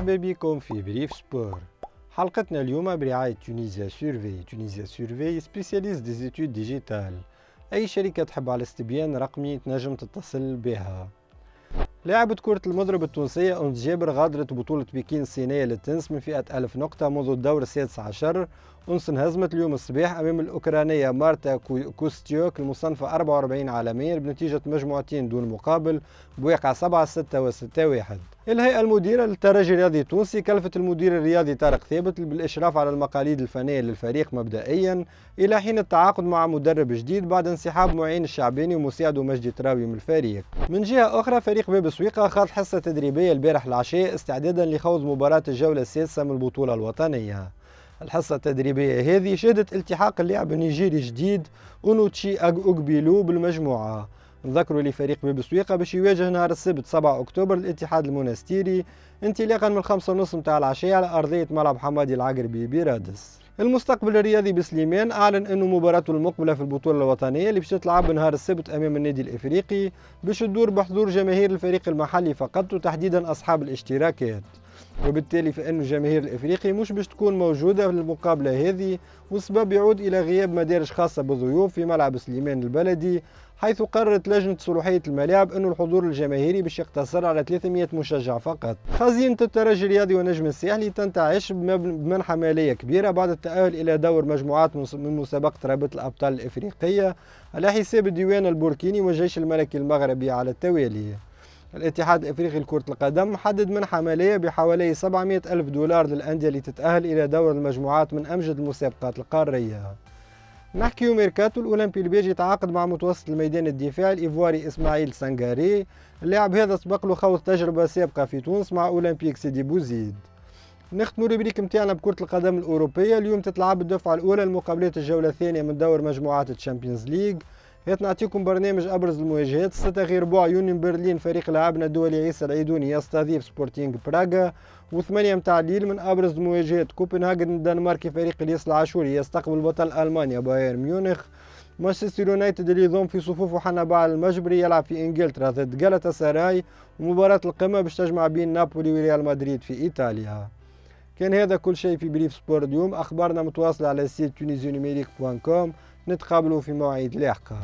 مرحبا بكم في بريف سبور. حلقتنا اليوم برعاية تونيزيا سيرفي. تونيزيا سيرفي سبيسياليست دي زيتود ديجيتال. أي شركة تحب على استبيان رقمي تنجم تتصل بها. لاعبة كرة المضرب التونسية أنس جابر غادرت بطولة بكين الصينية للتنس من فئة 1000 نقطة منذ الدور السادس عشر. أنس انهزمت اليوم الصباح أمام الأوكرانية مارتا كوستيوك المصنفة 44 عالميا بنتيجة مجموعتين دون مقابل بواقع 7-6 و6-1. الهيئة المديرة للترجي الرياضي التونسي كلفت المدير الرياضي طارق ثابت بالإشراف على المقاليد الفنية للفريق مبدئيا إلى حين التعاقد مع مدرب جديد بعد انسحاب معين الشعباني ومساعده مجدي تراوي من الفريق. من جهة أخرى فريق باب سويقة خاض حصة تدريبية البارح العشاء استعدادا لخوض مباراة الجولة السادسة من البطولة الوطنية. الحصة التدريبية هذه شهدت التحاق اللاعب النيجيري الجديد أونوتشي أوغبيلو بالمجموعة. نذكروا لفريق باب سويقة باش يواجه نهار السبت 7 أكتوبر الاتحاد المونستيري انطلاقا من 5:30 متاع العشاء على أرضية ملعب حمادي العقربي برادس. المستقبل الرياضي بسليمان أعلن أنه مباراته المقبلة في البطولة الوطنية اللي باش تلعب نهار السبت أمام النادي الإفريقي باش تدور بحضور جماهير الفريق المحلي فقط وتحديدا أصحاب الاشتراكات، وبالتالي فإن الجماهير الإفريقي مش باش تكون موجودة في المقابلة هذه، والسبب يعود إلى غياب مدارج خاصة بالضيوف في ملعب سليمان البلدي، حيث قررت لجنة صلاحية الملاعب أن الحضور الجماهيري باش يقتصر على 300 مشجع فقط. خزينة الترجي الرياضي والنجم الساحلي تنتعش بمنحة مالية كبيرة بعد التأهل إلى دور مجموعات من مسابقة رابطة الأبطال الإفريقية على حساب الديوان البوركيني والجيش الملكي المغربي على التوالي. الاتحاد الافريقي لكرة القدم حدد منحة مالية بحوالي 700 ألف دولار للأندية اللي تتأهل إلى دور المجموعات من أمجد المسابقات القارية. نحكيو ميركاتو. الأولمبي البيجي يتعاقد مع متوسط الميدان الدفاعي الإيفواري إسماعيل سانغاري. اللاعب هذا سبق له خوض تجربة سابقة في تونس مع أولمبيك سيدي بوزيد. نختموا الربريك متاعنا بكرة القدم الأوروبية. اليوم تتلعب الدفعة الأولى لمقابلات الجولة الثانية من دور مجموعات الشامبيونز ليج. هات نعطيكم برنامج أبرز المواجهات. 6 غير ربع يونيون برلين فريق لاعبنا الدولي عيسى العيدوني يستضيف سبورتينغ براغا. و8 متاع الليل من أبرز المواجهات كوبنهاجن الدنماركي فريق الياس العاشوري يستقبل بطل ألمانيا بايرن ميونخ. مانشستر يونايتد اللي يضم في صفوفه حنبال المجبري يلعب في إنجلترا ضد جالاتا سراي، ومباراة القمة باش تجمع بين نابولي وريال مدريد في إيطاليا. كان هذا كل شيء في بريف سبور اليوم. أخبارنا متواصلة على سيت tunisianumerique.com. نتقابلوا في مواعيد لاحقة.